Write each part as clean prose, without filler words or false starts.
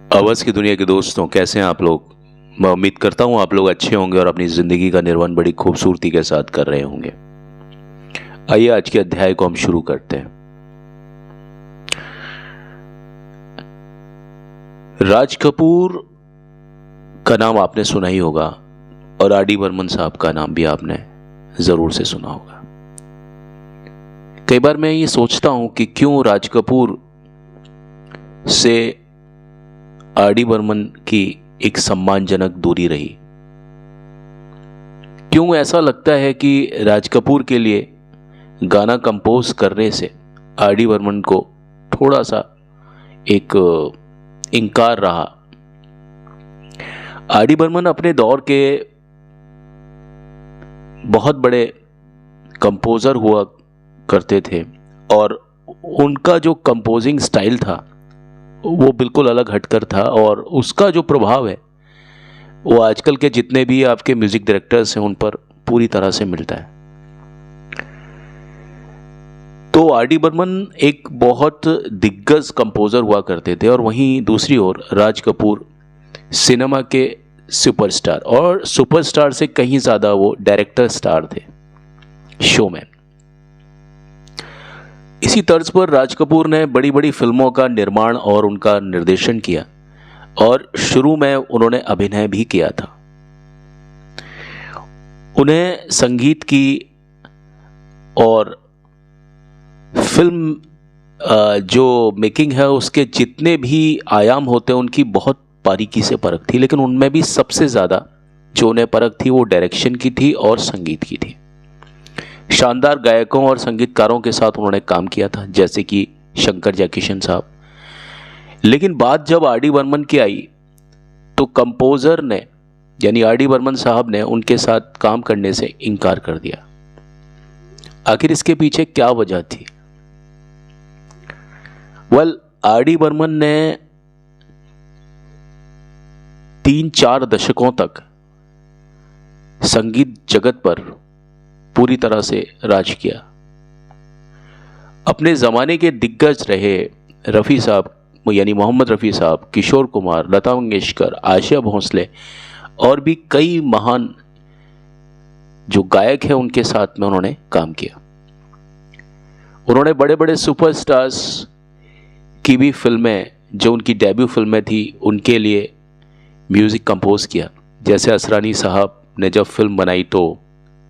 आवाज़ की दुनिया के दोस्तों, कैसे हैं आप लोग। मैं उम्मीद करता हूं आप लोग अच्छे होंगे और अपनी ज़िंदगी का निर्वहन बड़ी खूबसूरती के साथ कर रहे होंगे। आइए आज के अध्याय को हम शुरू करते हैं। राज कपूर का नाम आपने सुना ही होगा और आर डी बर्मन साहब का नाम भी आपने ज़रूर से सुना होगा। कई बार मैं ये सोचता हूं कि क्यों राज कपूर से आर डी बर्मन की एक सम्मानजनक दूरी रही। क्यों ऐसा लगता है कि राज कपूर के लिए गाना कंपोज करने से आर डी बर्मन को थोड़ा सा एक इनकार रहा। आर डी बर्मन अपने दौर के बहुत बड़े कंपोजर हुआ करते थे और उनका जो कंपोजिंग स्टाइल था वो बिल्कुल अलग हटकर था और उसका जो प्रभाव है वो आजकल के जितने भी आपके म्यूजिक डायरेक्टर्स हैं उन पर पूरी तरह से मिलता है। तो आर डी बर्मन एक बहुत दिग्गज कंपोजर हुआ करते थे और वहीं दूसरी ओर राज कपूर सिनेमा के सुपरस्टार, और सुपरस्टार से कहीं ज़्यादा वो डायरेक्टर स्टार थे, शोमैन। इसी तर्ज पर राज कपूर ने बड़ी बड़ी फिल्मों का निर्माण और उनका निर्देशन किया और शुरू में उन्होंने अभिनय भी किया था। उन्हें संगीत की और फिल्म जो मेकिंग है उसके जितने भी आयाम होते हैं उनकी बहुत बारीकी से परख थी, लेकिन उनमें भी सबसे ज़्यादा जो उन्हें परख थी वो डायरेक्शन की थी और संगीत की थी। शानदार गायकों और संगीतकारों के साथ उन्होंने काम किया था, जैसे कि शंकर जयकिशन साहब। लेकिन बात जब आर डी बर्मन की आई तो कंपोजर ने यानी आर डी बर्मन साहब ने उनके साथ काम करने से इनकार कर दिया। आखिर इसके पीछे क्या वजह थी? आर डी बर्मन ने 3-4 दशकों तक संगीत जगत पर पूरी तरह से राज किया। अपने ज़माने के दिग्गज रहे रफ़ी साहब यानी मोहम्मद रफ़ी साहब, किशोर कुमार, लता मंगेशकर, आशा भोसले और भी कई महान जो गायक हैं उनके साथ में उन्होंने काम किया। उन्होंने बड़े बड़े सुपरस्टार्स की भी फिल्में, जो उनकी डेब्यू फिल्में थी, उनके लिए म्यूज़िक कंपोज किया। जैसे असरानी साहब ने जब फिल्म बनाई तो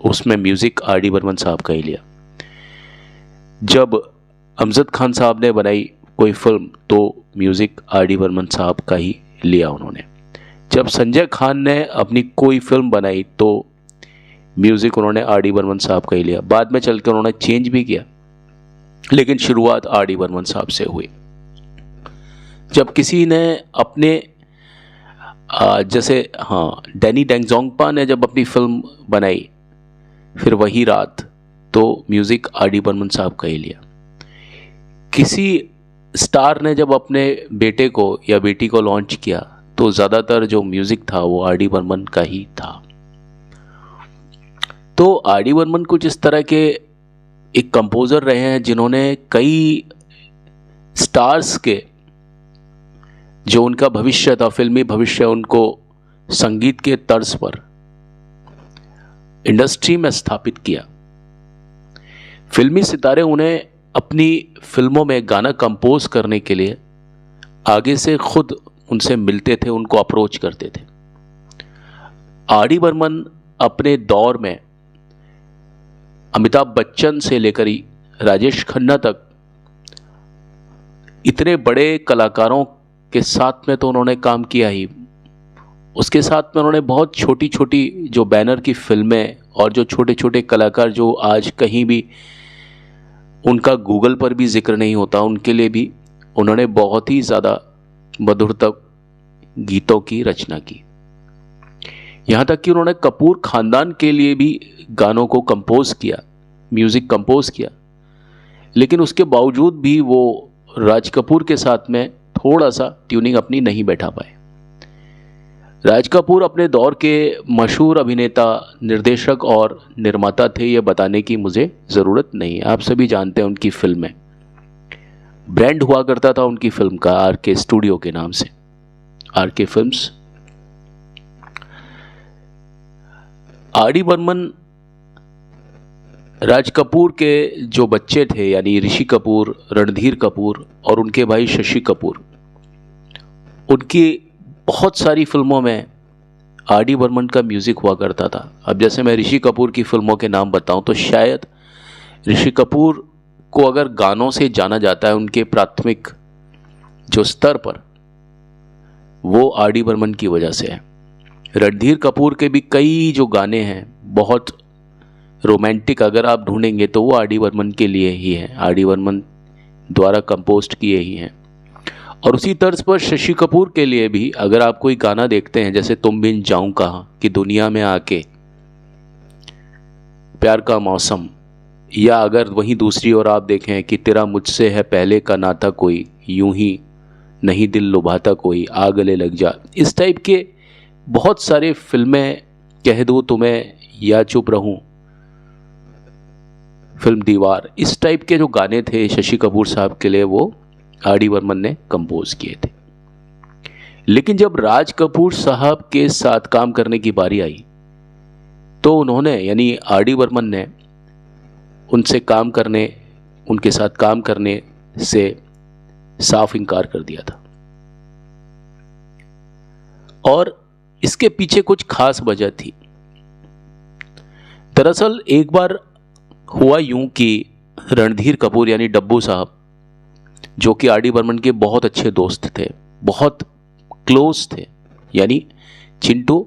उसमें म्यूज़िक आर डी बर्मन साहब का ही लिया। जब अमजद खान साहब ने बनाई कोई फिल्म तो म्यूज़िक आर डी बर्मन साहब का ही लिया उन्होंने। जब संजय खान ने अपनी कोई फिल्म बनाई तो म्यूज़िक उन्होंने आर डी बर्मन साहब का ही लिया। बाद में चलकर उन्होंने चेंज भी किया, लेकिन शुरुआत आर डी बर्मन साहब से हुई। जब किसी ने अपने जैसे डैनी डेंगजोंगपा ने जब अपनी फिल्म बनाई फिर वही रात, तो म्यूज़िक आर डी बर्मन साहब का ही लिया। किसी स्टार ने जब अपने बेटे को या बेटी को लॉन्च किया तो ज़्यादातर जो म्यूज़िक था वो आर डी बर्मन का ही था। तो आर डी बर्मन कुछ इस तरह के एक कंपोज़र रहे हैं जिन्होंने कई स्टार्स के जो उनका भविष्य था, फिल्मी भविष्य, उनको संगीत के तर्ज पर इंडस्ट्री में स्थापित किया। फिल्मी सितारे उन्हें अपनी फिल्मों में गाना कंपोज करने के लिए आगे से खुद उनसे मिलते थे, उनको अप्रोच करते थे। आर डी बर्मन अपने दौर में अमिताभ बच्चन से लेकर ही राजेश खन्ना तक इतने बड़े कलाकारों के साथ में तो उन्होंने काम किया ही, उसके साथ में उन्होंने बहुत छोटी छोटी जो बैनर की फिल्में और जो छोटे छोटे कलाकार जो आज कहीं भी उनका गूगल पर भी जिक्र नहीं होता, उनके लिए भी उन्होंने बहुत ही ज़्यादा मधुरतम गीतों की रचना की। यहाँ तक कि उन्होंने कपूर ख़ानदान के लिए भी गानों को कंपोज किया, म्यूज़िक कंपोज किया। लेकिन उसके बावजूद भी वो राज कपूर के साथ में थोड़ा सा ट्यूनिंग अपनी नहीं बैठा पाए। राज कपूर अपने दौर के मशहूर अभिनेता, निर्देशक और निर्माता थे, ये बताने की मुझे ज़रूरत नहीं है। आप सभी जानते हैं उनकी फिल्में। ब्रांड हुआ करता था उनकी फिल्म का, आर के स्टूडियो के नाम से। RK films. RD Burman Raj Kapoor के जो बच्चे थे, यानी ऋषि कपूर, रणधीर कपूर और उनके भाई शशि कपूर, उनकी बहुत सारी फिल्मों में RD बर्मन का म्यूज़िक हुआ करता था। अब जैसे मैं ऋषि कपूर की फिल्मों के नाम बताऊं तो शायद ऋषि कपूर को अगर गानों से जाना जाता है उनके प्राथमिक जो स्तर पर, वो RD बर्मन की वजह से है। रणधीर कपूर के भी कई जो गाने हैं बहुत रोमांटिक, अगर आप ढूंढेंगे तो वो RD बर्मन के लिए ही है, RD बर्मन द्वारा कंपोस्ट किए ही हैं। और उसी तर्ज पर शशि कपूर के लिए भी अगर आप कोई गाना देखते हैं, जैसे तुम बिन जाऊं कहाँ, कि दुनिया में आके, प्यार का मौसम, या अगर वहीं दूसरी ओर आप देखें कि तेरा मुझसे है पहले का नाता कोई, यूं ही नहीं दिल लुभाता कोई, आ गले लग जा, इस टाइप के बहुत सारे फिल्में, कह दूं तुम्हें या चुप रहूं, फिल्म दीवार, इस टाइप के जो गाने थे शशि कपूर साहब के लिए, वो RD बर्मन ने कंपोज किए थे। लेकिन जब राज कपूर साहब के साथ काम करने की बारी आई तो उन्होंने, यानी RD बर्मन ने उनके साथ काम करने से साफ इनकार कर दिया था। और इसके पीछे कुछ खास वजह थी। दरअसल एक बार हुआ यूं कि रणधीर कपूर यानी डब्बू साहब, जो कि RD बर्मन के बहुत अच्छे दोस्त थे, बहुत क्लोज थे, यानी चिंटू,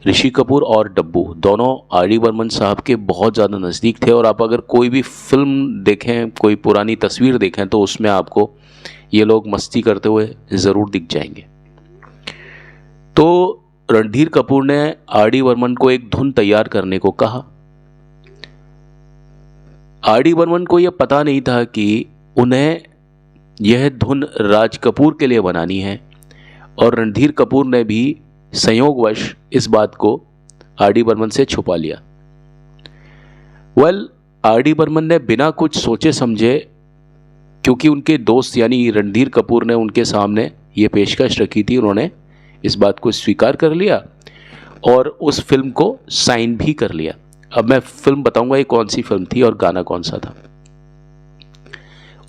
ऋषि कपूर और डब्बू दोनों RD बर्मन साहब के बहुत ज़्यादा नज़दीक थे। और आप अगर कोई भी फिल्म देखें, कोई पुरानी तस्वीर देखें, तो उसमें आपको ये लोग मस्ती करते हुए ज़रूर दिख जाएंगे। तो रणधीर कपूर ने RD बर्मन को एक धुन तैयार करने को कहा। RD बर्मन को यह पता नहीं था कि उन्हें यह धुन राज कपूर के लिए बनानी है, और रणधीर कपूर ने भी संयोगवश इस बात को RD बर्मन से छुपा लिया। RD बर्मन ने बिना कुछ सोचे समझे, क्योंकि उनके दोस्त यानी रणधीर कपूर ने उनके सामने ये पेशकश रखी थी, उन्होंने इस बात को स्वीकार कर लिया और उस फिल्म को साइन भी कर लिया। अब मैं फिल्म बताऊंगा ये कौन सी फिल्म थी और गाना कौन सा था।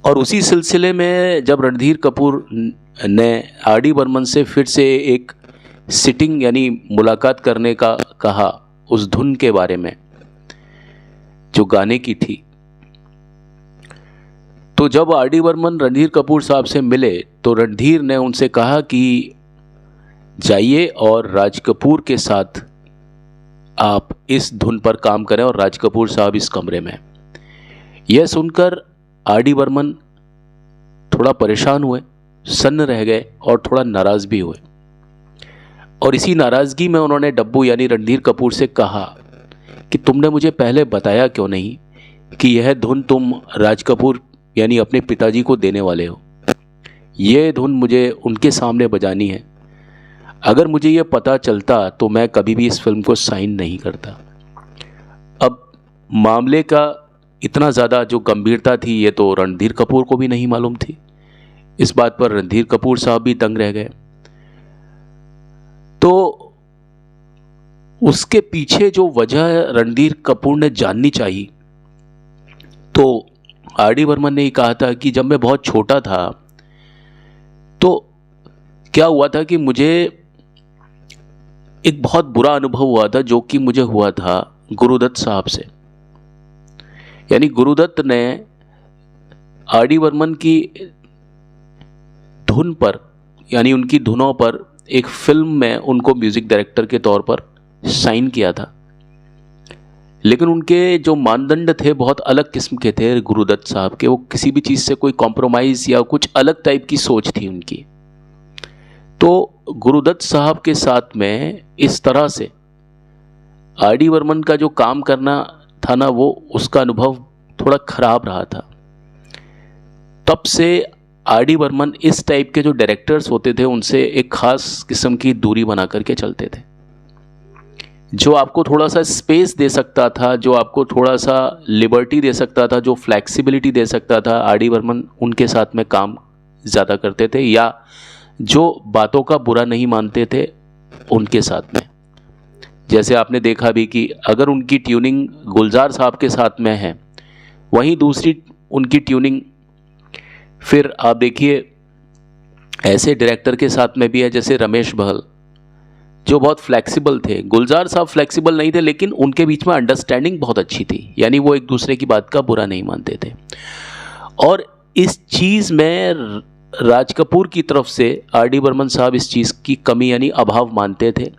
और उसी सिलसिले में जब रणधीर कपूर ने RD बर्मन से फिर से एक सिटिंग यानी मुलाकात करने का कहा उस धुन के बारे में जो गाने की थी, तो जब RD बर्मन रणधीर कपूर साहब से मिले तो रणधीर ने उनसे कहा कि जाइए और राज कपूर के साथ आप इस धुन पर काम करें, और राज कपूर साहब इस कमरे में। यह सुनकर RD बर्मन थोड़ा परेशान हुए, सन्न रह गए और थोड़ा नाराज भी हुए। और इसी नाराजगी में उन्होंने डब्बू यानी रणधीर कपूर से कहा कि तुमने मुझे पहले बताया क्यों नहीं कि यह धुन तुम राज कपूर यानी अपने पिताजी को देने वाले हो। यह धुन मुझे उनके सामने बजानी है। अगर मुझे यह पता चलता तो मैं कभी भी इस फिल्म को साइन नहीं करता। अब मामले का इतना ज़्यादा जो गंभीरता थी, ये तो रणधीर कपूर को भी नहीं मालूम थी। इस बात पर रणधीर कपूर साहब भी दंग रह गए। तो उसके पीछे जो वजह रणधीर कपूर ने जाननी चाहिए, तो RD बर्मन ने ही कहा था कि जब मैं बहुत छोटा था तो क्या हुआ था कि मुझे एक बहुत बुरा अनुभव हुआ था, जो कि मुझे हुआ था गुरुदत्त साहब से। यानी गुरुदत्त ने RD बर्मन की धुन पर यानी उनकी धुनों पर एक फिल्म में उनको म्यूजिक डायरेक्टर के तौर पर साइन किया था। लेकिन उनके जो मानदंड थे बहुत अलग किस्म के थे गुरुदत्त साहब के। वो किसी भी चीज़ से कोई कॉम्प्रोमाइज़ या कुछ अलग टाइप की सोच थी उनकी। तो गुरुदत्त साहब के साथ में इस तरह से RD बर्मन का जो काम करना था ना, वो उसका अनुभव थोड़ा खराब रहा था। तब से RD बर्मन इस टाइप के जो डायरेक्टर्स होते थे उनसे एक खास किस्म की दूरी बना करके चलते थे। जो आपको थोड़ा सा स्पेस दे सकता था, जो आपको थोड़ा सा लिबर्टी दे सकता था, जो फ्लेक्सिबिलिटी दे सकता था, RD बर्मन उनके साथ में काम ज़्यादा करते थे। या जो बातों का बुरा नहीं मानते थे उनके साथ में। जैसे आपने देखा भी कि अगर उनकी ट्यूनिंग गुलजार साहब के साथ में है, वहीं दूसरी उनकी ट्यूनिंग फिर आप देखिए ऐसे डायरेक्टर के साथ में भी है जैसे रमेश बहल, जो बहुत फ्लेक्सिबल थे। गुलजार साहब फ्लेक्सिबल नहीं थे, लेकिन उनके बीच में अंडरस्टैंडिंग बहुत अच्छी थी, यानी वो एक दूसरे की बात का बुरा नहीं मानते थे। और इस चीज़ में राज कपूर की तरफ से आर डी बर्मन साहब इस चीज़ की कमी यानी अभाव मानते थे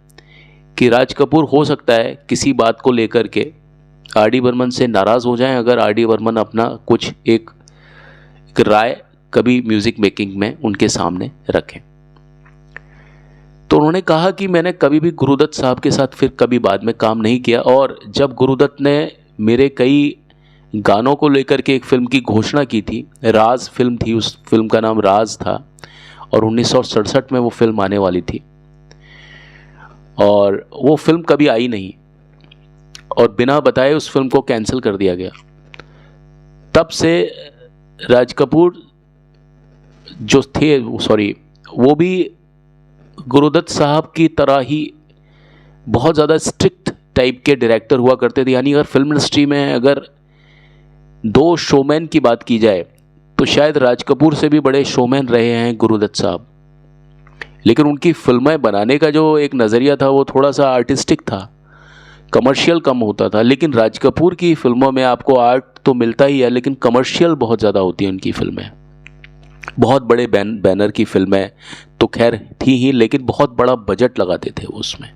कि राज कपूर हो सकता है किसी बात को लेकर के आर डी बर्मन से नाराज़ हो जाएं अगर आर डी बर्मन अपना कुछ एक राय कभी म्यूज़िक मेकिंग में उनके सामने रखें। तो उन्होंने कहा कि मैंने कभी भी गुरुदत्त साहब के साथ फिर कभी बाद में काम नहीं किया, और जब गुरुदत्त ने मेरे कई गानों को लेकर के एक फ़िल्म की घोषणा की थी, राज फिल्म थी, उस फिल्म का नाम राज था, और 1967 में वो फिल्म आने वाली थी, और वो फिल्म कभी आई नहीं, और बिना बताए उस फिल्म को कैंसिल कर दिया गया। तब से राज कपूर जो थे, वो भी गुरुदत्त साहब की तरह ही बहुत ज़्यादा स्ट्रिक्ट टाइप के डायरेक्टर हुआ करते थे। यानी अगर फिल्म इंडस्ट्री में अगर दो शोमैन की बात की जाए तो शायद राज कपूर से भी बड़े शोमैन रहे हैं गुरुदत्त साहब, लेकिन उनकी फिल्में बनाने का जो एक नज़रिया था वो थोड़ा सा आर्टिस्टिक था, कमर्शियल कम होता था। लेकिन राज कपूर की फिल्मों में आपको आर्ट तो मिलता ही है, लेकिन कमर्शियल बहुत ज़्यादा होती हैं उनकी फिल्में। बहुत बड़े बैनर की फिल्में तो खैर थी ही, लेकिन बहुत बड़ा बजट लगाते थे उसमें।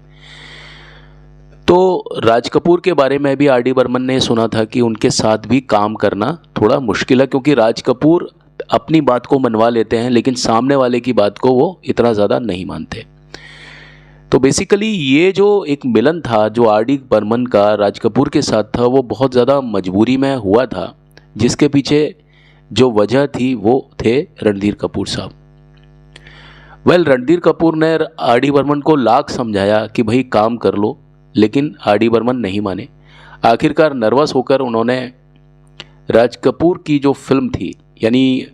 तो राज कपूर के बारे में भी आर डी बर्मन ने सुना था कि उनके साथ भी काम करना थोड़ा मुश्किल है, क्योंकि राज कपूर अपनी बात को मनवा लेते हैं लेकिन सामने वाले की बात को वो इतना ज़्यादा नहीं मानते। तो बेसिकली ये जो एक मिलन था जो आर डी बर्मन का राज कपूर के साथ था, वो बहुत ज़्यादा मजबूरी में हुआ था, जिसके पीछे जो वजह थी वो थे रणधीर कपूर साहब। रणधीर कपूर ने आर डी बर्मन को लाख समझाया कि भाई काम कर लो, लेकिन आर डी बर्मन नहीं माने। आखिरकार नर्वस होकर उन्होंने राज कपूर की जो फिल्म थी, यानी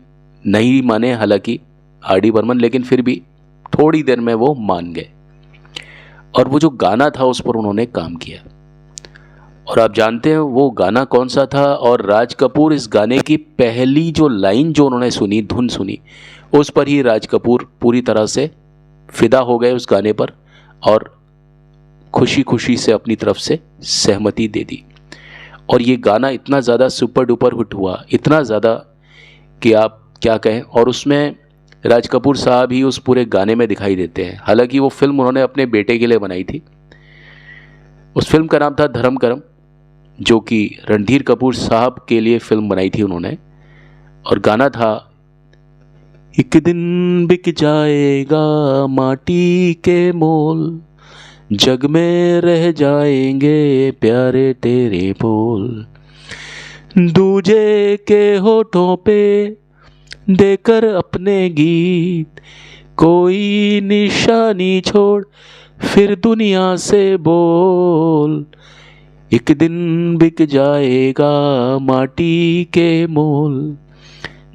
नहीं माने हालांकि आर डी बर्मन, लेकिन फिर भी थोड़ी देर में वो मान गए, और वो जो गाना था उस पर उन्होंने काम किया। और आप जानते हैं वो गाना कौन सा था, और राज कपूर इस गाने की पहली जो लाइन जो उन्होंने सुनी, धुन सुनी, उस पर ही राज कपूर पूरी तरह से फिदा हो गए उस गाने पर, और खुशी खुशी से अपनी तरफ से सहमति दे दी। और ये गाना इतना ज़्यादा सुपर डुपर हिट हुआ, इतना ज़्यादा कि आप क्या कहें। और उसमें राज कपूर साहब ही उस पूरे गाने में दिखाई देते हैं। हालांकि वो फिल्म उन्होंने अपने बेटे के लिए बनाई थी। उस फिल्म का नाम था धर्म करम, जो कि रणधीर कपूर साहब के लिए फिल्म बनाई थी उन्होंने, और गाना था एक दिन बिक जाएगा माटी के मोल, जग में रह जाएंगे प्यारे तेरे बोल, दूजे के होठों पे देकर अपने गीत, कोई निशानी छोड़ फिर दुनिया से बोल, एक दिन बिक जाएगा माटी के मोल,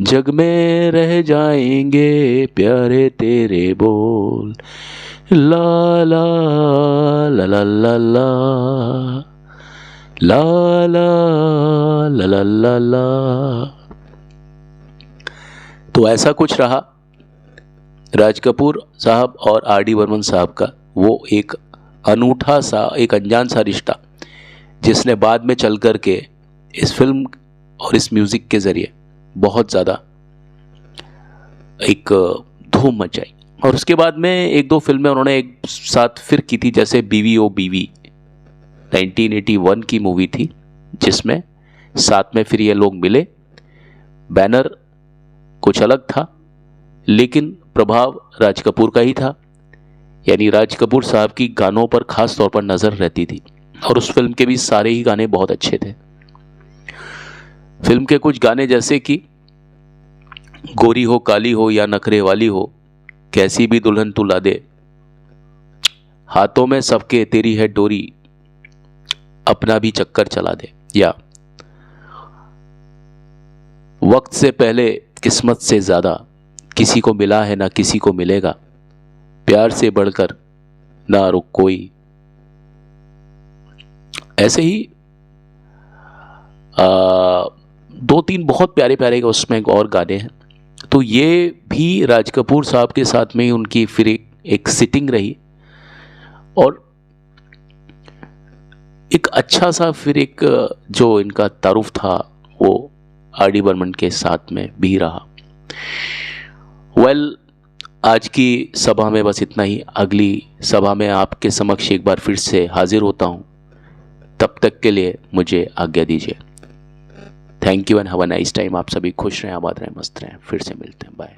जग में रह जाएंगे प्यारे तेरे बोल, ला ला ला ला ला ला ला ला ला ला ला। तो ऐसा कुछ रहा राज कपूर साहब और आर डी बर्मन साहब का वो एक अनूठा सा, एक अनजान सा रिश्ता, जिसने बाद में चल कर के इस फिल्म और इस म्यूज़िक के ज़रिए बहुत ज़्यादा एक धूम मचाई। और उसके बाद में एक दो फिल्में उन्होंने एक साथ फिर की थी, जैसे बीवी ओ बीवी 1981 की मूवी थी, जिसमें साथ में फिर ये लोग मिले। बैनर कुछ अलग था, लेकिन प्रभाव राज कपूर का ही था, यानी राज कपूर साहब की गानों पर खास तौर पर नज़र रहती थी, और उस फिल्म के भी सारे ही गाने बहुत अच्छे थे। फिल्म के कुछ गाने जैसे कि गोरी हो काली हो या नखरे वाली हो, कैसी भी दुल्हन तू ला दे, हाथों में सबके तेरी है डोरी, अपना भी चक्कर चला दे, या वक्त से पहले किस्मत से ज़्यादा, किसी को मिला है ना किसी को मिलेगा, प्यार से बढ़कर ना रुक कोई। ऐसे ही दो तीन बहुत प्यारे प्यारे उसमें और गाने हैं। तो ये भी राज कपूर साहब के साथ में ही उनकी फिर एक सिटिंग रही, और एक अच्छा सा फिर एक जो इनका तारुफ था वो आर डी बर्मन के साथ में भी रहा। वेल, आज की सभा में बस इतना ही। अगली सभा में आपके समक्ष एक बार फिर से हाजिर होता हूँ। तब तक के लिए मुझे आज्ञा दीजिए। Thank you and have a nice time. आप सभी खुश रहें, आबाद रहें, मस्त रहें। फिर से मिलते हैं, बाय।